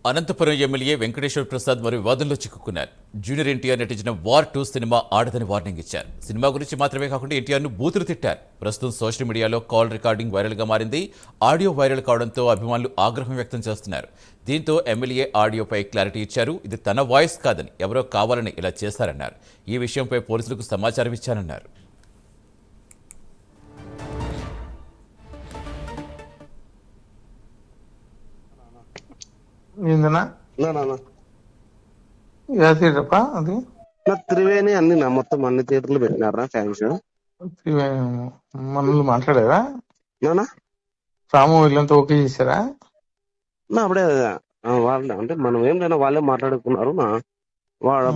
Anantapuram MLA Venkateswara Prasad మరో వివాదంలో చిక్కుకున్నారు. Junior NTR నటించిన వార్ 2 సినిమా ఆడదని వార్నింగ్ ఇచ్చారు. సినిమా గురించి మాత్రమే కాకుండా ఎన్టీఆర్ను బూతులు తిట్టారు. ప్రస్తుతం సోషల్ మీడియాలో కాల్ రికార్డింగ్ వైరల్గా మారింది. ఆడియో వైరల్ కావడంతో అభిమానులు ఆగ్రహం వ్యక్తం చేస్తున్నారు. దీంతో ఎమ్మెల్యే ఆడియోపై క్లారిటీ ఇచ్చారు. ఇది తన వాయిస్ కాదని, ఎవరో కావాలని ఇలా చేశారన్నారు. ఈ విషయంపై పోలీసులకు సమాచారం ఇచ్చారన్నారు. అది త్రివేణి అన్ని మొత్తం అన్ని థియేటర్లు పెట్టినారా ఫ్యాన్స్? మనల్ని మాట్లాడారా? నానా రాము వీళ్ళంతా ఓకే చేశారా? అప్పుడే వాళ్ళు అంటే మనం ఏం లేదా వాళ్ళే మాట్లాడుకున్నారు.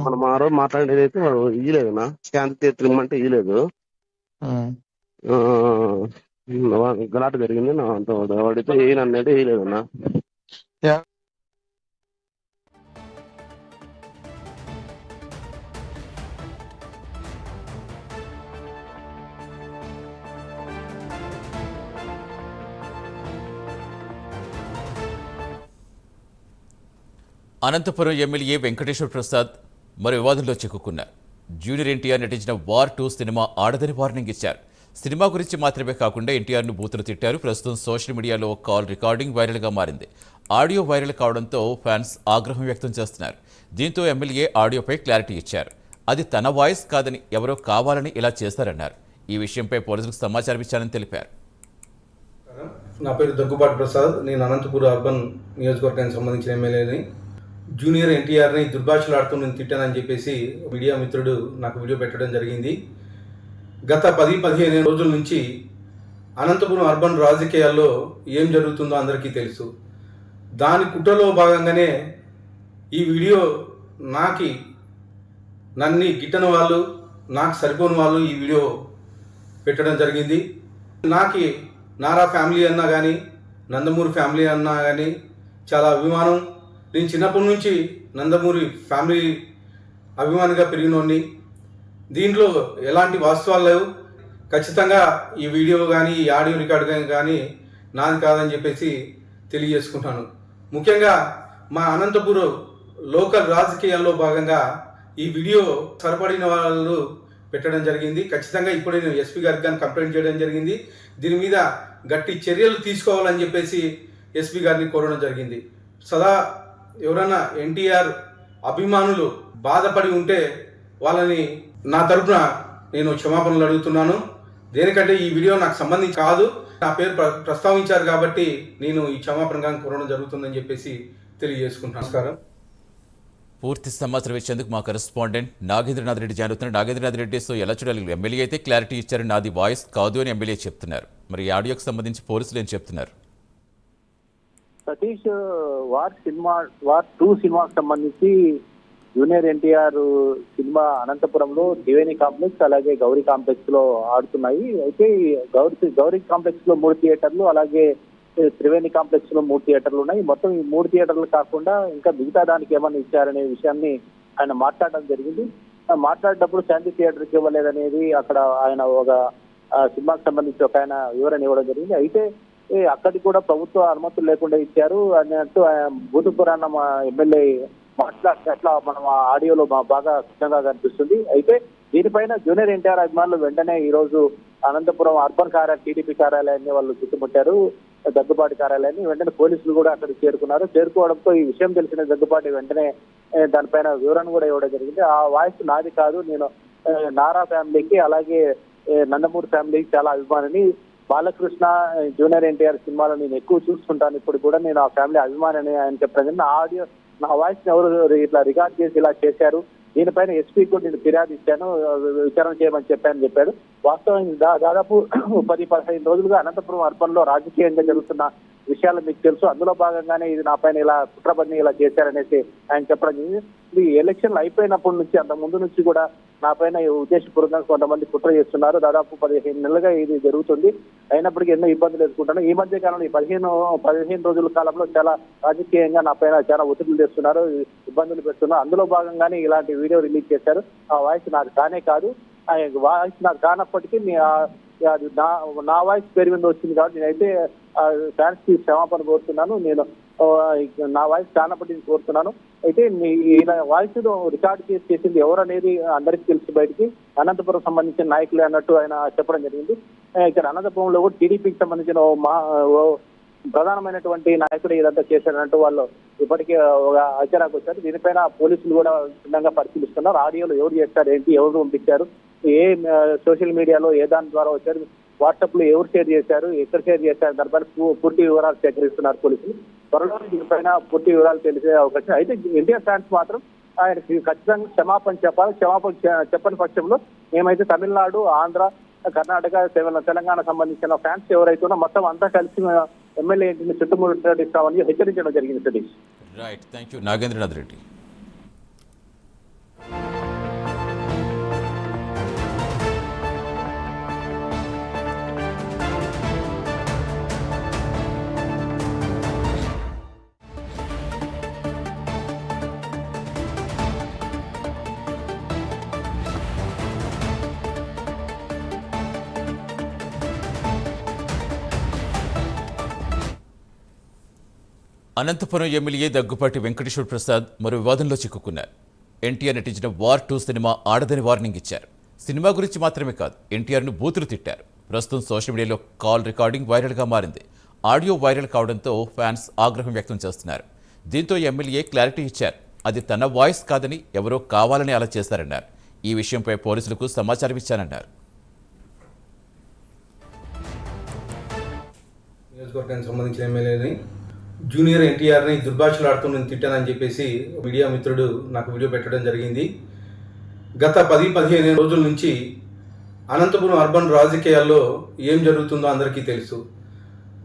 మనం ఆ రోజు మాట్లాడేది అయితే వాడు ఇయ్యలేదు నా శాంతి థియేటర్ ఇమ్మంటే ఇయ్యలేదు. గలాట జరిగింది నా వాడితే ఏనన్నది ఇయ్యలేదు నా. అనంతపురం ఎమ్మెల్యే వెంకటేశ్వర ప్రసాద్ మరో వివాదంలో చిక్కుకున్నారు. జూనియర్ ఎన్టీఆర్ నటించిన వార్ 2 సినిమా ఆడదని వార్నింగ్ ఇచ్చారు. సినిమా గురించి మాత్రమే కాకుండా ఎన్టీఆర్ను బూతులు తిట్టారు. ప్రస్తుతం సోషల్ మీడియాలో కాల్ రికార్డింగ్ వైరల్గా మారింది. ఆడియో వైరల్ కావడంతో ఫ్యాన్స్ ఆగ్రహం వ్యక్తం చేస్తున్నారు. దీంతో ఎమ్మెల్యే ఆడియోపై క్లారిటీ ఇచ్చారు. అది తన వాయిస్ కాదని, ఎవరో కావాలని ఇలా చేశారన్నారు. ఈ విషయంపై పోలీసులకు సమాచారం ఇచ్చారని తెలిపారు. నా పేరు దగ్గుబాటి ప్రసాద్. నేను అనంతపురం అర్బన్ నియోజకవర్గానికి సంబంధించిన ఎమ్మెల్యేని. జూనియర్ ఎన్టీఆర్ని దుర్భాషలాడుతూ నేను తిట్టానని చెప్పేసి మీడియా మిత్రుడు నాకు వీడియో పెట్టడం జరిగింది. గత 10-15 రోజుల నుంచి అనంతపురం అర్బన్ రాజకీయాల్లో ఏం జరుగుతుందో అందరికీ తెలుసు. దాని కుట్రలో భాగంగానే ఈ వీడియో నన్ను గిట్టని వాళ్ళు, నాకు సరిపోని వాళ్ళు ఈ వీడియో పెట్టడం జరిగింది. నారా ఫ్యామిలీ అన్నా కానీ, నందమూరి ఫ్యామిలీ అన్నా కానీ చాలా అభిమానం. నేను చిన్నప్పటి నుంచి నందమూరి ఫ్యామిలీ అభిమానిగా పెరిగినోడిని. దీంట్లో ఎలాంటి వాస్తవాలు లేవు. ఖచ్చితంగా ఈ వీడియో కానీ, ఈ ఆడియో రికార్డు కానీ నాది కాదని చెప్పేసి తెలియజేసుకుంటాను. ముఖ్యంగా మా అనంతపురం లోకల్ రాజకీయాల్లో భాగంగా ఈ వీడియో సరిపడిన వాళ్ళు పెట్టడం జరిగింది. ఖచ్చితంగా ఇప్పుడే నేను ఎస్పీ గారికి కానీ కంప్లైంట్ చేయడం జరిగింది. దీని మీద గట్టి చర్యలు తీసుకోవాలని చెప్పేసి ఎస్పీ గారిని కోరడం జరిగింది. సదా ఎవరైనా ఎన్టీఆర్ అభిమానులు బాధపడి ఉంటే వాళ్ళని నా తరపున నేను క్షమాపణలు అడుగుతున్నాను. దేనికంటే ఈ వీడియో నాకు సంబంధించి కాదు, నా పేరు ప్రస్తావించారు కాబట్టి నేను ఈ క్షమాపణగా కోరడం జరుగుతుందని చెప్పేసి తెలియజేసుకుంటాను. నమస్కారం. పూర్తి సమాచారం ఇచ్చేందుకు మా కరెస్పాండెంట్ నాగేంద్రనాథ్ రెడ్డి జాయిన్ అవుతున్నారు. నాగేంద్రనాథ్ రెడ్డి, సో ఎలా చూడాలి? ఎమ్మెల్యే అయితే క్లారిటీ ఇచ్చారు, నాది వాయిస్ కాదు అని ఎమ్మెల్యే చెప్తున్నారు. మరి ఈ ఆడియోకి సంబంధించి పోలీసులు ఏం చెప్తున్నారు? సతీష్, వార్ 2 సినిమాకి సంబంధించి జూనియర్ ఎన్టీఆర్ సినిమా అనంతపురంలో త్రివేణి కాంప్లెక్స్ అలాగే గౌరీ కాంప్లెక్స్ లో ఆడుతున్నాయి. అయితే గౌరీ కాంప్లెక్స్ లో 3 థియేటర్లు, అలాగే త్రివేణి కాంప్లెక్స్ లో 3 థియేటర్లు ఉన్నాయి. మొత్తం ఈ 3 థియేటర్లు కాకుండా ఇంకా మిగతా దానికి ఏమన్నా ఇచ్చారనే విషయాన్ని ఆయన మాట్లాడడం జరిగింది. మాట్లాడేటప్పుడు శాంతి థియేటర్కి ఇవ్వలేదనేది అక్కడ ఆయన ఒక సినిమాకి సంబంధించి ఒక ఆయన వివరణ ఇవ్వడం జరిగింది. అయితే అక్కడికి కూడా ప్రభుత్వ అనుమతులు లేకుండా ఇచ్చారు అన్నట్టు భూతపురాణ ఎమ్మెల్యే మాట్లాడినట్లా మనం ఆ ఆడియోలో బాగా స్పష్టంగా కనిపిస్తుంది. అయితే దీనిపైన జూనియర్ ఎన్టీఆర్ అభిమానులు వెంటనే ఈ రోజు అనంతపురం అర్బన్ టీడీపీ కార్యాలయాన్ని వాళ్ళు చుట్టుముట్టారు, దగ్గుబాటి కార్యాలయాన్ని. వెంటనే పోలీసులు కూడా అక్కడికి చేరుకోవడంతో ఈ విషయం తెలిసిన దగ్గుబాటి వెంటనే దానిపైన వివరణ కూడా ఇవ్వడం జరిగింది. ఆ వాయిస్ నాది కాదు, నేను నారా ఫ్యామిలీకి అలాగే నందమూరి ఫ్యామిలీకి చాలా అభిమానిని. బాలకృష్ణ, జూనియర్ ఎన్టీఆర్ సినిమాలో నేను ఎక్కువ చూస్తుంటాను, ఇప్పుడు కూడా నేను ఆ ఫ్యామిలీ అభిమాని ఆయన చెప్పాను. నా ఆడియో, నా వాయిస్ ఎవరు ఇట్లా రికార్డ్ చేసి ఇలా చేశారు, దీనిపైన ఎస్పీకి కూడా నేను ఫిర్యాదు ఇచ్చాను, విచారణ చేయమని చెప్పాడు. వాస్తవానికి దాదాపు 10-15 రోజులుగా అనంతపురం అర్బన్ లో రాజకీయంగా జరుగుతున్న విషయాలు మీకు తెలుసు. అందులో భాగంగానే ఇది నా పైన ఇలా కుట్రబడిని ఇలా చేశారనేసి ఆయన చెప్పడం జరిగింది. ఈ ఎలక్షన్లు అయిపోయినప్పటి నుంచి, అంత ముందు నుంచి కూడా నా పైన ఉద్దేశపూర్వకంగా కొంతమంది కుట్ర చేస్తున్నారు. దాదాపు 15 నెలలుగా ఇది జరుగుతుంది. అయినప్పటికీ ఎన్నో ఇబ్బందులు ఎదుర్కొంటాను. ఈ మధ్య కాలంలో ఈ 15 రోజుల కాలంలో చాలా రాజకీయంగా నా పైన చాలా ఒత్తిడులు తెస్తున్నారు, ఇబ్బందులు పెడుతున్నారు. అందులో భాగంగానే ఇలాంటి వీడియో రిలీజ్ చేశారు. ఆ వాయిస్ నాకు కానే కాదు, ఆ వాయిస్ నాకు కానప్పటికీ నా వాయిస్ పేరు మీద వచ్చింది కాబట్టి నేనైతే ఫ్యాన్స్ కి క్షమాపణ కోరుతున్నాను. నేను నా వాయిస్ చాలాపట్టి కోరుతున్నాను. అయితే ఈయన వాయిస్ రికార్డ్ చేసింది ఎవరు అనేది అందరికీ తెలుసు బయటికి. అనంతపురం సంబంధించిన నాయకులే అన్నట్టు ఆయన చెప్పడం జరిగింది. ఇక్కడ అనంతపురంలో కూడా టీడీపీకి సంబంధించిన ఓ ప్రధానమైనటువంటి నాయకుడు ఇదంతా చేశారన్నట్టు వాళ్ళు ఇప్పటికే ఒక అంచనాకు వచ్చారు. దీనిపైన పోలీసులు కూడా క్షుణ్ణంగా పరిశీలిస్తున్నారు. ఆడియోలో ఎవరు చేశారు, ఏంటి, ఎవరు పంపించారు, ఏ సోషల్ మీడియాలో ఏ దాని ద్వారా వచ్చారు, వాట్సాప్ లో ఎవరు షేర్ చేశారు, ఎక్కడ షేర్ చేశారు, దానిపైన పూర్తి వివరాలు సేకరిస్తున్నారు పోలీసులు. త్వరలో దీనిపైన పూర్తి వివరాలు తెలిసే అవకాశం. అయితే ఎన్టీఆర్ ఫ్యాన్స్ మాత్రం ఆయనకి ఖచ్చితంగా క్షమాపణ చెప్పాలి. క్షమాపణ చెప్పని పక్షంలో మేమైతే తమిళనాడు, ఆంధ్ర, కర్ణాటక, తెలంగాణ సంబంధించిన ఫ్యాన్స్ ఎవరైతే ఉన్నా మొత్తం అంతా కలిసి ఎమ్మెల్యే ఇంటిని చుట్టుముట్టడిస్తామని హెచ్చరించడం జరిగింది. Satish. Right, thank you Nagendranath Reddy. Anantapur MLA Daggupati Venkateswara Prasad మరో వివాదంలో చిక్కుకున్నారు. ఎన్టీఆర్ నటించిన వార్ 2 సినిమా ఆడదని వార్నింగ్ ఇచ్చారు. సినిమా గురించి మాత్రమే కాదు, ఎన్టీఆర్ను బూతులు తిట్టారు. ప్రస్తుతం సోషల్ మీడియాలో కాల్ రికార్డింగ్ వైరల్గా మారింది. ఆడియో వైరల్ కావడంతో ఫ్యాన్స్ ఆగ్రహం వ్యక్తం చేస్తున్నారు. దీంతో ఎమ్మెల్యే క్లారిటీ ఇచ్చారు. అది తన వాయిస్ కాదని ఎవరో కావాలని అలా చేశారన్నారు. ఈ విషయంపై పోలీసులకు సమాచారం ఇచ్చానన్నారు. నియోజకవర్గానికి సంబంధించిన ఎమ్మెల్యేని జూనియర్ ఎన్టీఆర్ని దుర్భాషలాడుతూ నేను తిట్టానని చెప్పేసి మీడియా మిత్రుడు నాకు వీడియో పెట్టడం జరిగింది. గత 10-15 రోజుల నుంచి అనంతపురం అర్బన్ రాజకీయాల్లో ఏం జరుగుతుందో అందరికీ తెలుసు.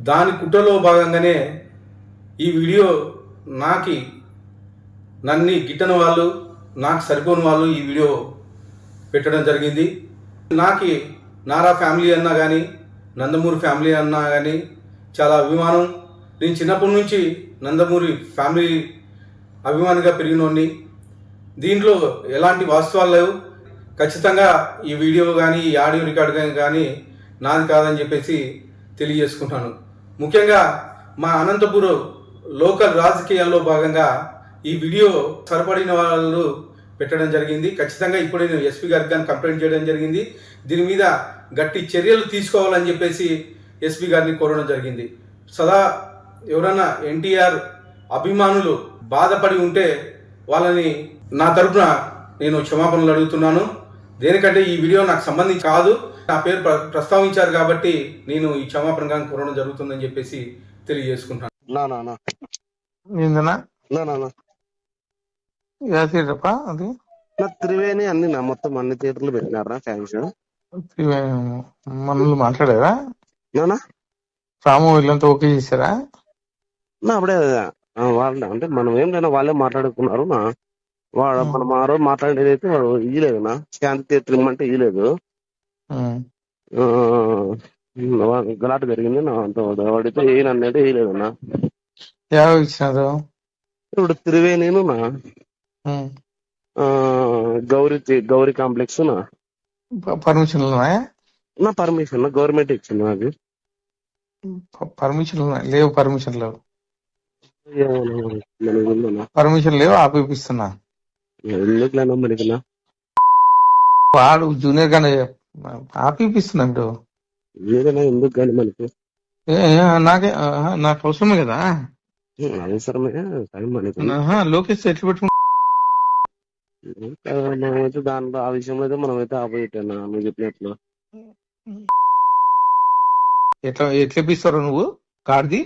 దాని కుట్రలో భాగంగానే ఈ వీడియో నన్ను గిట్టని వాళ్ళు, నాకు సరిపోని వాళ్ళు ఈ వీడియో పెట్టడం జరిగింది. నారా ఫ్యామిలీ అన్నా కానీ, నందమూరి ఫ్యామిలీ అన్నా కానీ చాలా అభిమానం. నేను చిన్నప్పటి నుంచి నందమూరి ఫ్యామిలీ అభిమానిగా పెరిగినోడిని. దీంట్లో ఎలాంటి వాస్తవాలు లేవు. ఖచ్చితంగా ఈ వీడియో కానీ, ఈ ఆడియో రికార్డు కానీ నాది కాదని చెప్పేసి తెలియజేసుకుంటాను. ముఖ్యంగా మా అనంతపురం లోకల్ రాజకీయాల్లో భాగంగా ఈ వీడియో సరిపడిన వాళ్ళు పెట్టడం జరిగింది. ఖచ్చితంగా ఇప్పుడు నేను ఎస్పీ గారికి కానీ కంప్లైంట్ చేయడం జరిగింది. దీని మీద గట్టి చర్యలు తీసుకోవాలని చెప్పేసి ఎస్పీ గారిని కోరడం జరిగింది. సదా ఎవరన్నా ఎన్టీఆర్ అభిమానులు బాధపడి ఉంటే వాళ్ళని నా తరపున నేను క్షమాపణలు అడుగుతున్నాను. దేనికంటే ఈ వీడియో నాకు సంబంధించి కాదు, నా పేరు ప్రస్తావించారు కాబట్టి నేను ఈ క్షమాపణగా కోరడం జరుగుతుందని చెప్పేసి తెలియజేసుకుంటాను. అది త్రివేణి మొత్తం అన్ని థియేటర్లు పెట్టినారా ఫ్యాన్స్? మనల్ని మాట్లాడారా? రాము వీళ్ళంతా ఓకే చేశారా? అప్పుడే వాళ్ళ అంటే మనం ఏం లేదా వాళ్ళే మాట్లాడుకున్నారు. మనం ఆ రోజు మాట్లాడేది అయితే వాడు ఇయ్యలేదునా, శాంతి థియేటర్ ఇమ్మంటే ఇయ్యలేదు. గలాట జరిగింది వాడితే ఏ అన్నట్టు వేయలేదన్నా. ఇచ్చినారు ఇప్పుడు త్రివేణిను గౌరీ కాంప్లెక్స్ పర్మిషన్ నా పర్మిషన్ గవర్నమెంట్ ఇచ్చింది. నాకు పర్మిషన్ లేవు, పర్మిషన్ లేవు, పర్మిషన్ లేవు, ఆపిస్తున్నా. ఎందుకులేనా మనకి వాడు జూనియర్ గానే ఆపిస్తున్నా. ఇప్పుడు ఎందుకు కానీ మనకి నాకు అవసరమే కదా. అవసరమే మనకి లోకేష్ ఎట్లా పెట్టుకుంటా మనమైతే దాంట్లో ఆ విషయంలో అయితే మనమైతే ఆపోజిట్ నువ్వు చెప్పినట్లు. ఎట్లా ఇప్పిస్తారో నువ్వు కార్ది?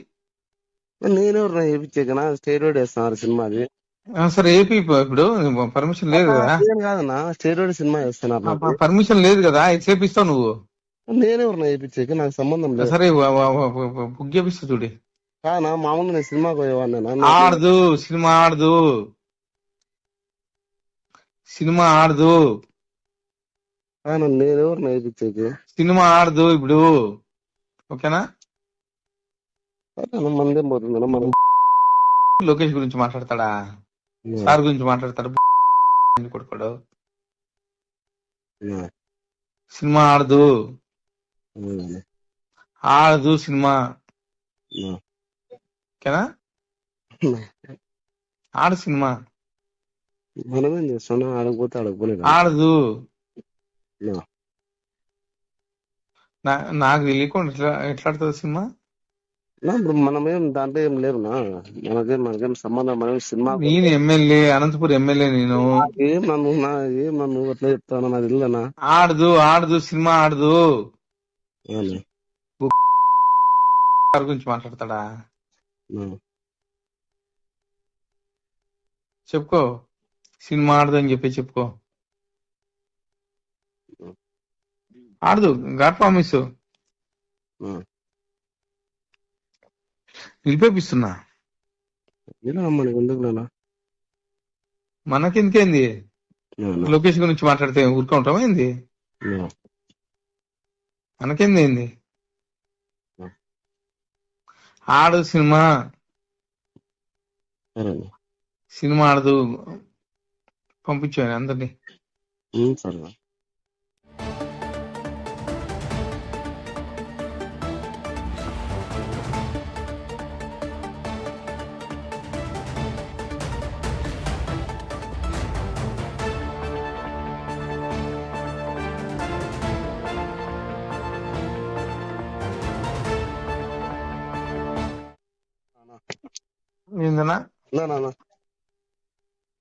నేను వేయించాకనా స్టేరోడ్ వేస్తున్నారు సినిమాది. సరే ఏపీ ఇప్పుడు పర్మిషన్ లేదు కదా. కాదన్నా స్టేరోడ్ సినిమా వేస్తున్నారు, పర్మిషన్ లేదు కదా. ఎట్లా ఇప్పిస్తావు నువ్వు? నేనెవరన్నా వేయించాక నాకు సంబంధం లేదు. సరే బుక్ చేపిస్తా చూడి. కానా మామూలు నేను సినిమాకి పోయేవాడినా. ఆడదు సినిమా, ఆడదు సినిమా, ఆడదు. నేనెవరన్నా వేయించాక సినిమా ఆడదు ఇప్పుడు. ఓకేనా? మందేం పోతుంది. మనం లోకేష్ గురించి మాట్లాడతాడా, సార్ గురించి మాట్లాడతాడు కొడుకోడు. సినిమా ఆడదు, ఆడదు సినిమా. ఓకేనా? ఆడు సినిమా మనమేం చేస్తున్నాం, ఆడకపోతే ఆడకపోలేదు. ఆడదు. నాకు తెలియకుండా ఎట్లా ఆడుతుంది సినిమా? ఇప్పుడు మనమేం దాంట్లో ఏం లేవునా, మనకేం సంబంధం. మనం సినిమా నేను ఎమ్మెల్యే, అనంతపురం ఎమ్మెల్యే. నేను ఏం నన్ను అట్లా చెప్తాను, నాకు తెలియదనా. ఆడదు సినిమా ఆడదు. అవునా? గురించి మాట్లాడతాడా? ఆ. చెప్పుకో, సినిమా ఆడదు అని చెప్పి చెప్పుకో. ఆడదు, గాడ్ ప్రామిస్. ఆ. నిలిపేపిస్తున్నా. ఇలా మనకి ఎందుకు నాన్న? మనకెందుకేంది? అవునా? లొకేషన్ గురించి మాట్లాడితే ఊరుకుంటామా ఏంది? ఆ. మనకేంది ఏంది? ఆ. ఆడదు సినిమా. సరేనా? సినిమా ఆడదు. పంపించాను అందరినీ. సరే. ఏందన్నా నా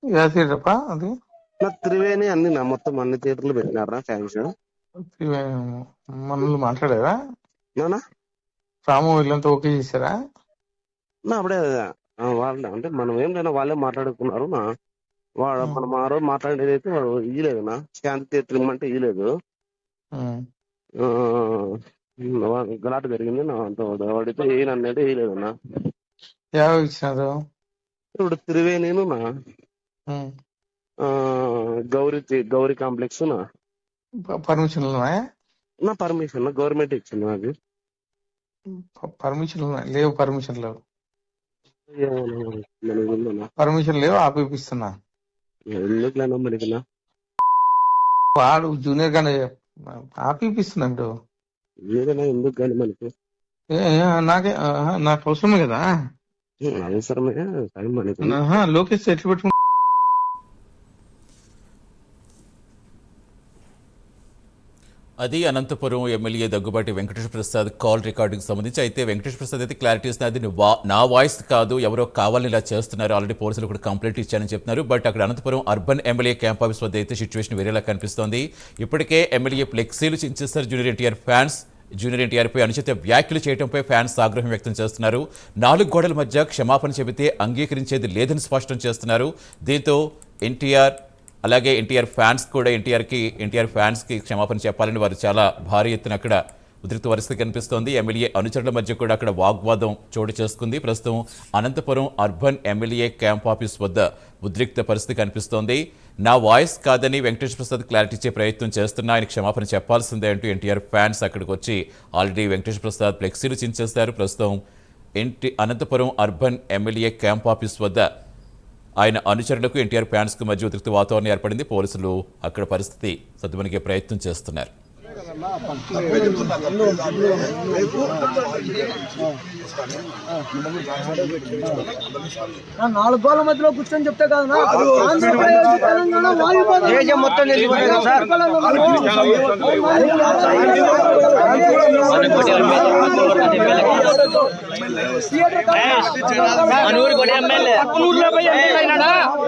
యాసేటప్ప అది త్రివేణి అన్ని మొత్తం అన్ని థియేటర్లు పెట్టినారా ఫ్యాన్స్? మనల్ని మాట్లాడారా? నానా రాము వీళ్ళంతా ఓకే చేశారా? అప్పుడే వాళ్ళ అంటే మనం ఏం లేనా వాళ్ళే మాట్లాడుకున్నారు. మనం ఆ రోజు మాట్లాడేది అయితే వాడు ఇయ్యలేదు నా శాంతి థియేటర్ ఇమ్మంటే ఇయ్యలేదు. గలాట జరిగింది నా వాడితే ఏనన్నట్టు వేయలేదు నా. ఎవరు ఇచ్చినారు? ఇప్పుడు త్రివేణిను నా గౌరీ కాంప్లెక్స్ పర్మిషన్లు ఉన్నాయా? నా పర్మిషన్ గవర్నమెంట్ ఇచ్చింది నాకు. పర్మిషన్లు లేవు. పర్మిషన్ లేవు. మనకి పర్మిషన్ లేవు, ఆపిస్తున్నా. ఎందుకు లేనా మనకి వాడు జూనియర్ గానే ఆపిస్తున్నా. ఇప్పుడు ఏదైనా ఎందుకు కానీ మనకి నాకు అవసరమే కదా. అవసరమే కానీ మనకి లోకేష్ ఎట్లా పెట్టుకుంటా? అది Anantapur MLA Daggubati Venkateswara Prasad call recording సంబంధించి. అయితే వెంకటేశ్వర ప్రసాద్ అయితే క్లారిటీ ఇస్తున్నది, నా వాయిస్ కాదు, ఎవరో కావాలని ఇలా చేస్తున్నారు, ఆల్రెడీ పోలీసులు కూడా కంప్లైంట్ ఇచ్చారని చెప్తున్నారు. బట్ అక్కడ Anantapur urban MLA camp office వద్ద అయితే సిచ్యువేషన్ వేరేలా కనిపిస్తోంది. ఇప్పటికే ఎమ్మెల్యే ఫ్లెక్సీలు చించేస్తారు జూనియర్ ఎన్టీఆర్ ఫ్యాన్స్. జూనియర్ ఎన్టీఆర్పై అనుచిత వ్యాఖ్యలు చేయడంపై ఫ్యాన్స్ ఆగ్రహం వ్యక్తం చేస్తున్నారు. 4 గోడల మధ్య క్షమాపణ చెబితే అంగీకరించేది లేదని స్పష్టం చేస్తున్నారు. దీంతో అలాగే ఎన్టీఆర్ ఫ్యాన్స్ కూడా ఎన్టీఆర్ ఫ్యాన్స్కి క్షమాపణ చెప్పాలని వారు చాలా భారీ ఎత్తున అక్కడ ఉద్రిక్త పరిస్థితి కనిపిస్తోంది. ఎమ్మెల్యే అనుచరుల మధ్య కూడా అక్కడ వాగ్వాదం చోటు చేసుకుంది. ప్రస్తుతం Anantapur urban MLA camp office వద్ద ఉద్రిక్త పరిస్థితి కనిపిస్తోంది. నా వాయిస్ కాదని వెంకటేశ్వర ప్రసాద్ క్లారిటీ ఇచ్చే ప్రయత్నం చేస్తున్నా, ఆయన క్షమాపణ చెప్పాల్సిందే అంటూ ఎన్టీఆర్ ఫ్యాన్స్ అక్కడికి వచ్చి ఆల్రెడీ వెంకటేశ్వర ప్రసాద్ ఫ్లెక్సీలు చించేశారు. ప్రస్తుతం Anantapur urban MLA camp office వద్ద ఆయన అనుచరులకు ఎన్టీఆర్ ఫ్యాన్స్కు మధ్య ఉద్రిక్త వాతావరణం ఏర్పడింది. పోలీసులు అక్కడ పరిస్థితి సద్దుమణిగే ప్రయత్నం చేస్తున్నారు. నాలుగు గోళ్ళ మధ్యలో కూర్చొని చెప్తే కాదు ఆంధ్రప్రదేశ్ తెలంగాణ వాయుపాతం మొత్తం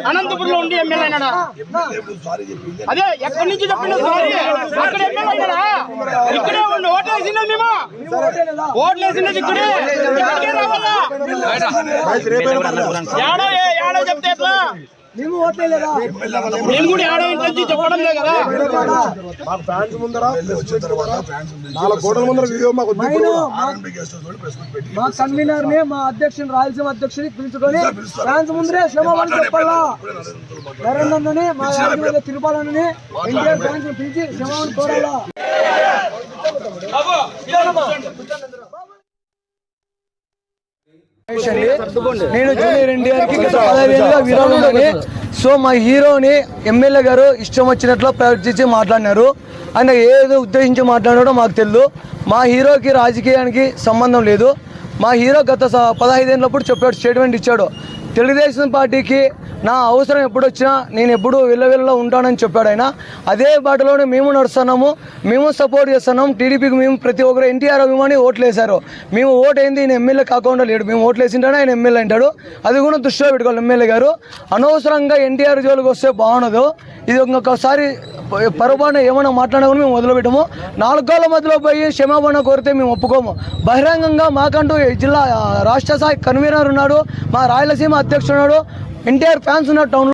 అనంతపురంలో ఉండి ఎమ్మెల్యే అయినాడా? అదే ఎక్కడి నుంచి చెప్పిన సారీ అక్కడ ఎమ్మెల్యే అయినాడా? ఇక్కడే ఉండి ఓట్లేసినది మేము, ఓట్లేసినది ఇక్కడే రావాలా? ఏడో చెప్తే ఎట్లా? మేము ఓట్లేదా? మేము కూడా ఏడో ఇంటి చెప్పడం లేదు కదా. మా కన్వీనర్ ని, మా అధ్యక్షుని, రాయలసీమ అధ్యక్షుని పిలుచుకొని ఫ్యాన్స్ ముందరే క్షమాపణ చెప్పాలా. నరేంద్రని, మా రాజ్యసభ తిరుపాలని ఎన్టీఆర్ ఫ్యాన్స్ పిలిచి క్షమాపణ కోరాలా. నేను జూనియర్ ఎన్టీఆర్ కి గత 15 ఏళ్ళుగా విరాళండి. సో మా హీరోని ఎమ్మెల్యే గారు ఇష్టం వచ్చినట్లు ప్రవర్తించి మాట్లాడినారు. ఆయన ఏదో ఉద్దేశించి మాట్లాడాడో మాకు తెలియదు. మా హీరోకి రాజకీయానికి సంబంధం లేదు. మా హీరో గత 15 ఏళ్ళప్పుడు చెప్పాడు, స్టేట్మెంట్ ఇచ్చాడు, తెలుగుదేశం పార్టీకి నా అవసరం ఎప్పుడు వచ్చినా నేను ఎప్పుడు విల్లవిల్లలో ఉంటానని చెప్పాడు ఆయన. అదే బాటలోనే మేము నడుస్తున్నాము, మేము సపోర్ట్ చేస్తున్నాం టీడీపీకి. మేము ప్రతి ఒక్కరు ఎన్టీఆర్ అభిమాని ఓట్లు వేశారు. మేము ఓటు ఏంది ఈయన ఎమ్మెల్యే కాకుండా లేడు, మేము ఓట్లు వేసింటానే ఆయన ఎమ్మెల్యే అంటాడు. అది కూడా దృష్టిలో పెట్టుకోవాలి ఎమ్మెల్యే గారు. అనవసరంగా ఎన్టీఆర్ జోలికి వస్తే బాగుండదు. ఇది ఇంకొకసారి పొరపాటున ఏమైనా మాట్లాడినా కూడా మేము వదిలిపెట్టము. 4 గోళ్ల మధ్యలో పోయి క్షమాపణ కోరితే మేము ఒప్పుకోము. బహిరంగంగా మాకంటూ జిల్లా రాష్ట్ర స్థాయి కన్వీనర్ ఉన్నాడు, మా రాయలసీమ అధ్యక్షుడు ఉన్నాడు, ఎన్టీఆర్ ఫ్యాన్స్ ఉన్నారు టౌన్లో.